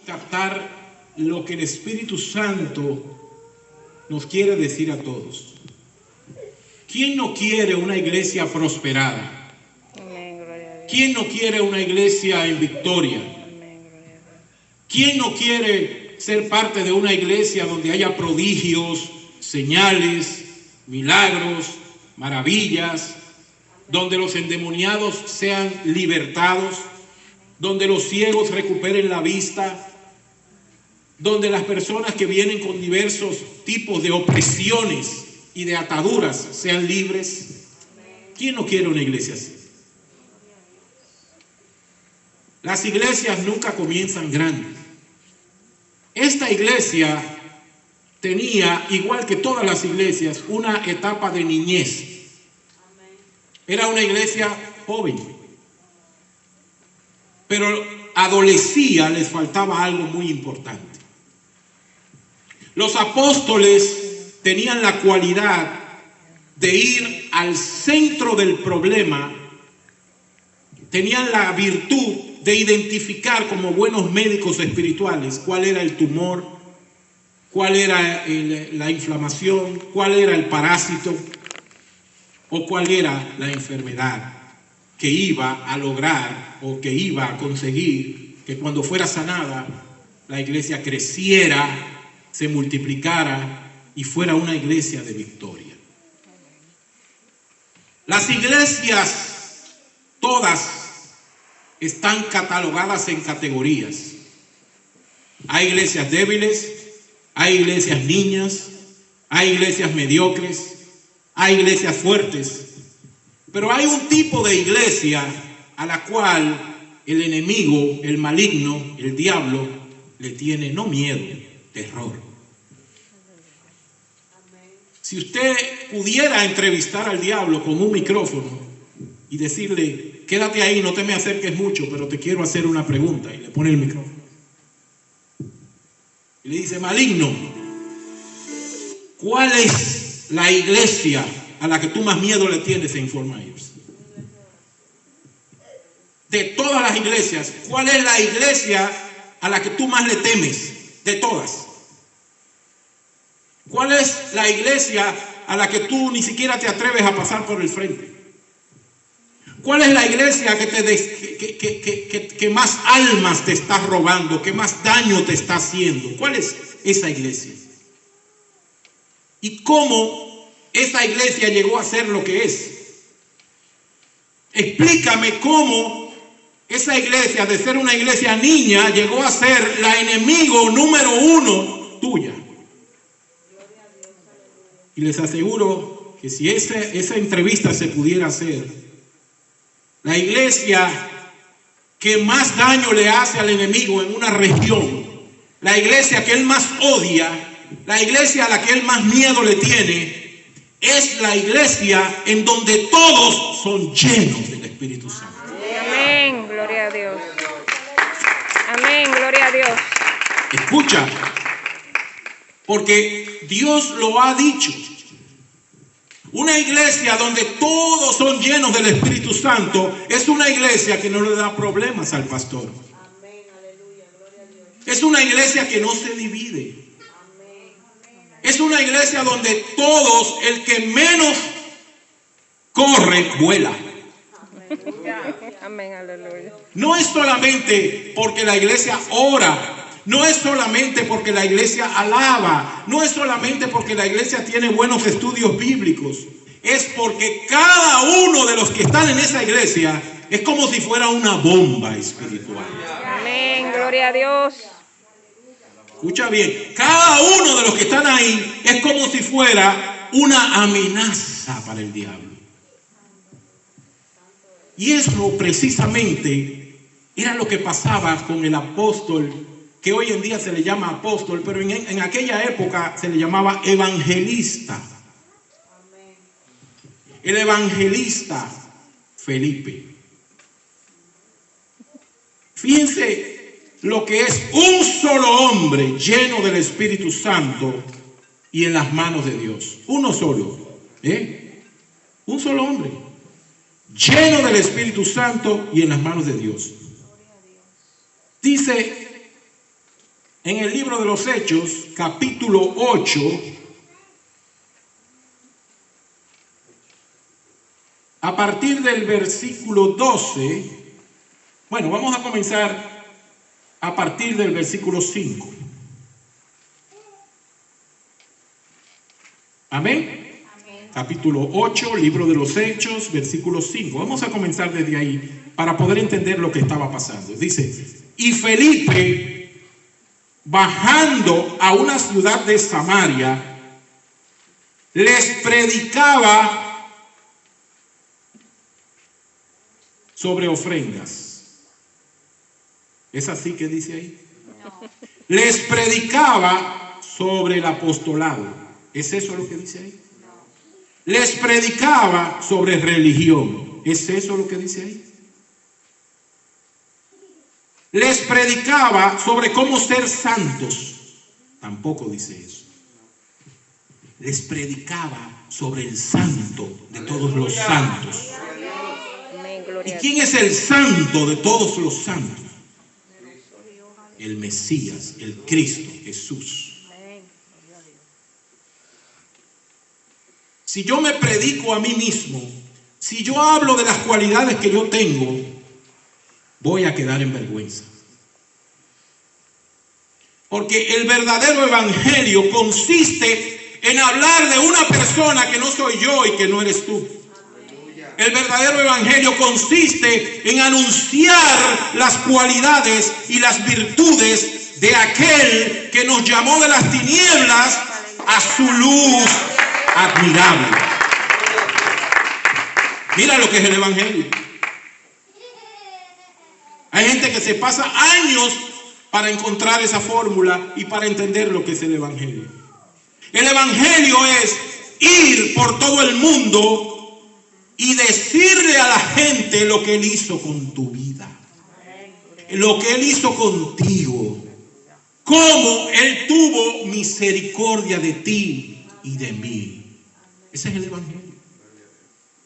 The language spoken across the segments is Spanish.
captar lo que el Espíritu Santo nos quiere decir a todos. ¿Quién no quiere una iglesia prosperada? ¿Quién no quiere una iglesia en victoria? ¿Quién no quiere ser parte de una iglesia donde haya prodigios, señales, milagros, maravillas, donde los endemoniados sean libertados, donde los ciegos recuperen la vista, donde las personas que vienen con diversos tipos de opresiones y de ataduras sean libres? ¿Quién no quiere una iglesia así? Las iglesias nunca comienzan grandes. Esta iglesia tenía, igual que todas las iglesias, una etapa de niñez. Era una iglesia joven, pero adolecía, les faltaba algo muy importante. Los apóstoles tenían la cualidad de ir al centro del problema, tenían la virtud de identificar como buenos médicos espirituales cuál era el tumor, cuál era la inflamación, cuál era el parásito o cuál era la enfermedad que iba a lograr o que iba a conseguir que cuando fuera sanada la iglesia creciera, se multiplicara y fuera una iglesia de victoria. Las iglesias todas están catalogadas en categorías. Hay iglesias débiles, hay iglesias niñas, hay iglesias mediocres, hay iglesias fuertes, pero hay un tipo de iglesia a la cual el enemigo, el maligno, el diablo, le tiene no miedo, terror. Si usted pudiera entrevistar al diablo con un micrófono y decirle, quédate ahí, no te me acerques mucho, pero te quiero hacer una pregunta, y le pone el micrófono y le dice, maligno, ¿cuál es la iglesia a la que tú más miedo le tienes en Fort Myers? De todas las iglesias, ¿cuál es la iglesia a la que tú más le temes? De todas. ¿Cuál es la iglesia a la que tú ni siquiera te atreves a pasar por el frente? ¿Cuál es la iglesia que más almas te está robando, que más daño te está haciendo? ¿Cuál es esa iglesia? ¿Y cómo esa iglesia llegó a ser lo que es? Explícame cómo esa iglesia, de ser una iglesia niña, llegó a ser la enemigo número 1 tuya. Y les aseguro que si esa entrevista se pudiera hacer, la iglesia que más daño le hace al enemigo en una región, la iglesia que él más odia, la iglesia a la que él más miedo le tiene, es la iglesia en donde todos son llenos del Espíritu Santo. Amén, gloria a Dios. Amén, gloria a Dios. Escucha, porque Dios lo ha dicho. Una iglesia donde todos son llenos del Espíritu Santo es una iglesia que no le da problemas al pastor. Es una iglesia que no se divide. Es una iglesia donde todos, el que menos corre, vuela. Amén, aleluya. No es solamente porque la iglesia ora, no es solamente porque la iglesia alaba, no es solamente porque la iglesia tiene buenos estudios bíblicos, es porque cada uno de los que están en esa iglesia es como si fuera una bomba espiritual. Amén, gloria a Dios. Escucha bien, cada uno de los que están ahí es como si fuera una amenaza para el diablo. Y eso precisamente era lo que pasaba con el apóstol, que hoy en día se le llama apóstol, pero en aquella época se le llamaba evangelista. El evangelista Felipe. Fíjense lo que es un solo hombre lleno del Espíritu Santo y en las manos de Dios. Uno solo. Un solo hombre lleno del Espíritu Santo y en las manos de Dios. Dice en el libro de los Hechos, capítulo 8, a partir del versículo 12, bueno, vamos a comenzar a partir del versículo 5. Amén. Amén. Capítulo 8, libro de los Hechos, versículo 5. Vamos a comenzar desde ahí para poder entender lo que estaba pasando. Dice, y Felipe, bajando a una ciudad de Samaria, les predicaba sobre ofrendas. ¿Es así que dice ahí? No. Les predicaba sobre el apostolado. ¿Es eso lo que dice ahí? No. Les predicaba sobre religión. ¿Es eso lo que dice ahí? Les predicaba sobre cómo ser santos. Tampoco dice eso. Les predicaba sobre el santo de todos los santos. ¿Y quién es el santo de todos los santos? El Mesías, el Cristo, Jesús. Si yo me predico a mí mismo, si yo hablo de las cualidades que yo tengo, voy a quedar en vergüenza. Porque el verdadero evangelio consiste en hablar de una persona que no soy yo y que no eres tú. El verdadero evangelio consiste en anunciar las cualidades y las virtudes de aquel que nos llamó de las tinieblas a su luz admirable. Mira lo que es el evangelio. Hay gente que se pasa años para encontrar esa fórmula y para entender lo que es el evangelio. El evangelio es ir por todo el mundo y decirle a la gente lo que Él hizo con tu vida, lo que Él hizo contigo, cómo Él tuvo misericordia de ti y de mí. Ese es el evangelio.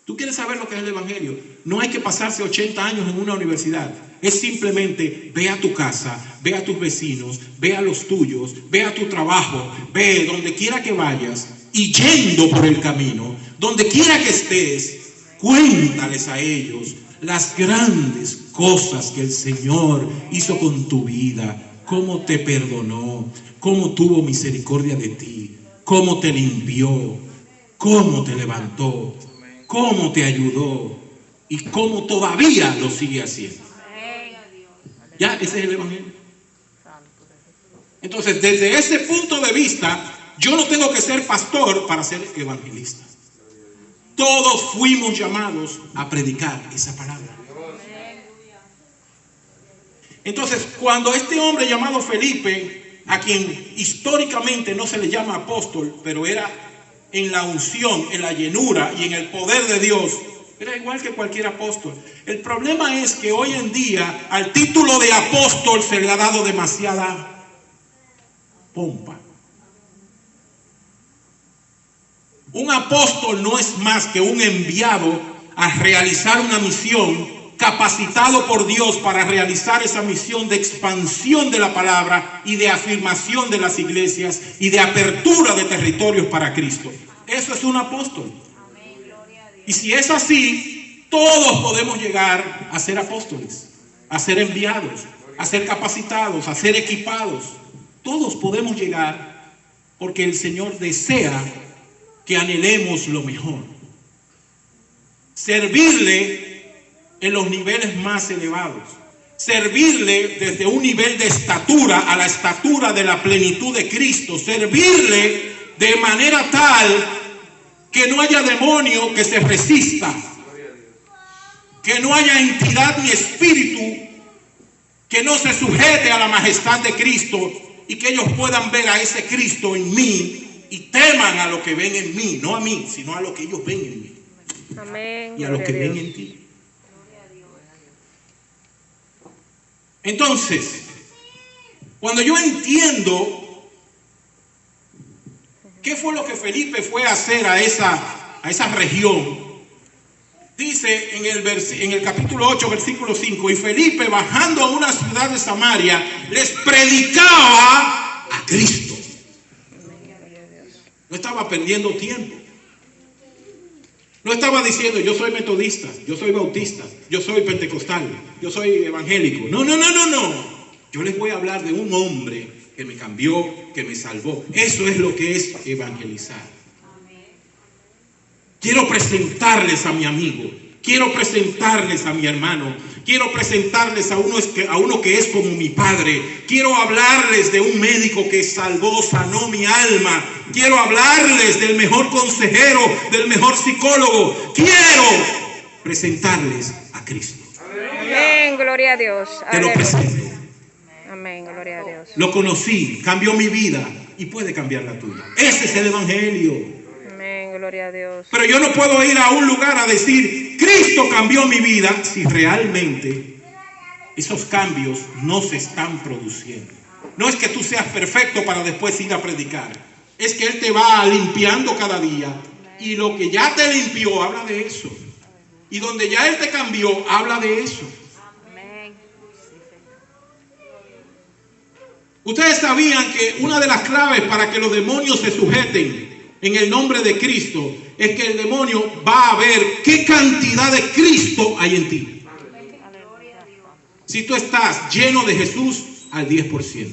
¿Tú quieres saber lo que es el evangelio? No hay que pasarse 80 años en una universidad. Es simplemente ve a tu casa, ve a tus vecinos, ve a los tuyos, ve a tu trabajo, ve donde quiera que vayas y yendo por el camino, donde quiera que estés, cuéntales a ellos las grandes cosas que el Señor hizo con tu vida, cómo te perdonó, cómo tuvo misericordia de ti, cómo te limpió, cómo te levantó, cómo te ayudó y cómo todavía lo sigue haciendo. Ya, ese es el evangelio. Entonces, desde ese punto de vista, yo no tengo que ser pastor para ser evangelista. Todos fuimos llamados a predicar esa palabra. Entonces, cuando este hombre llamado Felipe, a quien históricamente no se le llama apóstol, pero era en la unción, en la llenura y en el poder de Dios, era igual que cualquier apóstol. El problema es que hoy en día al título de apóstol se le ha dado demasiada pompa. Un apóstol no es más que un enviado a realizar una misión, capacitado por Dios para realizar esa misión de expansión de la palabra y de afirmación de las iglesias y de apertura de territorios para Cristo. Eso es un apóstol. Y si es así, todos podemos llegar a ser apóstoles, a ser enviados, a ser capacitados, a ser equipados. Todos podemos llegar porque el Señor desea que anhelemos lo mejor. Servirle en los niveles más elevados. Servirle desde un nivel de estatura a la estatura de la plenitud de Cristo. Servirle de manera tal que no haya demonio que se resista. Que no haya entidad ni espíritu que no se sujete a la majestad de Cristo y que ellos puedan ver a ese Cristo en mí y teman a lo que ven en mí, no a mí, sino a lo que ellos ven en mí. Amén. Y a lo que ven en ti. Entonces, cuando yo entiendo qué fue lo que Felipe fue a hacer a esa región, dice en el capítulo 8, versículo 5, y Felipe, bajando a una ciudad de Samaria, les predicaba Cristo. No estaba perdiendo tiempo. No estaba diciendo, yo soy metodista, yo soy bautista, yo soy pentecostal, yo soy evangélico. No. Yo les voy a hablar de un hombre que me cambió, que me salvó. Eso es lo que es evangelizar. Quiero presentarles a mi amigo, quiero presentarles a mi hermano, quiero presentarles a uno que es como mi padre. Quiero hablarles de un médico que salvó, sanó mi alma. Quiero hablarles del mejor consejero, del mejor psicólogo. Quiero presentarles a Cristo. Amén, gloria a Dios. Te lo presento. Amén, gloria a Dios. Lo conocí, cambió mi vida y puede cambiar la tuya. Ese es el evangelio. Amén, gloria a Dios. Pero yo no puedo ir a un lugar a decir, Cristo cambió mi vida, si realmente esos cambios no se están produciendo. No es que tú seas perfecto para después ir a predicar. Es que Él te va limpiando cada día. Y lo que ya te limpió, habla de eso. Y donde ya Él te cambió, habla de eso. Ustedes sabían que una de las claves para que los demonios se sujeten en el nombre de Cristo es que el demonio va a ver qué cantidad de Cristo hay en ti. Si tú estás lleno de Jesús, al 10%.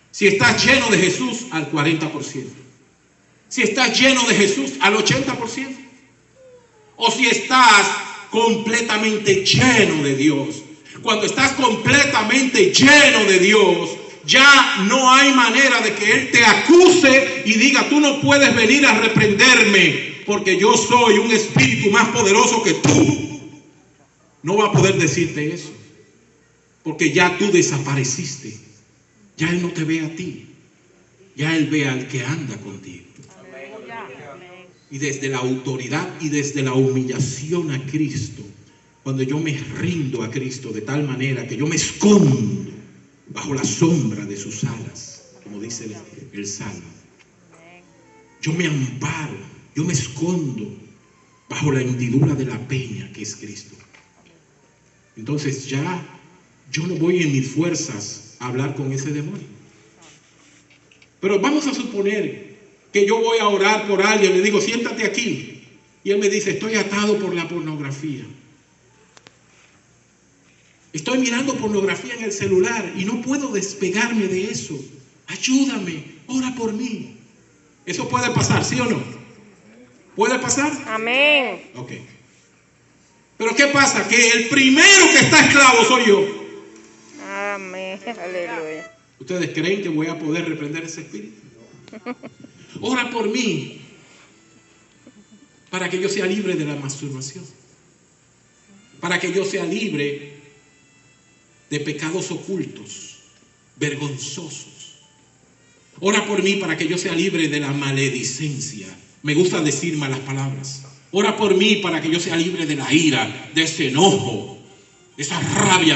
Si estás lleno de Jesús, al 40%. Si estás lleno de Jesús, al 80%. O si estás completamente lleno de Dios. Cuando estás completamente lleno de Dios, ya no hay manera de que Él te acuse y diga, tú no puedes venir a reprenderme porque yo soy un espíritu más poderoso que tú. No va a poder decirte eso, porque ya tú desapareciste. Ya Él no te ve a ti, ya Él ve al que anda contigo. Y desde la autoridad y desde la humillación a Cristo, cuando yo me rindo a Cristo de tal manera que yo me escondo bajo la sombra de sus alas, como dice el Salmo, yo me amparo, yo me escondo bajo la hendidura de la peña que es Cristo. Entonces ya yo no voy en mis fuerzas a hablar con ese demonio. Pero vamos a suponer que yo voy a orar por alguien, le digo, siéntate aquí, y él me dice, estoy atado por la pornografía. Estoy mirando pornografía en el celular y no puedo despegarme de eso. Ayúdame, ora por mí. ¿Eso puede pasar, sí o no? ¿Puede pasar? Amén. Ok. Pero ¿qué pasa? Que el primero que está esclavo soy yo. Amén, aleluya. ¿Ustedes creen que voy a poder reprender ese espíritu? Ora por mí para que yo sea libre de la masturbación, para que yo sea libre de pecados ocultos, vergonzosos. Ora por mí para que yo sea libre de la maledicencia. Me gusta decir malas palabras. Ora por mí para que yo sea libre de la ira, de ese enojo, de esa rabia que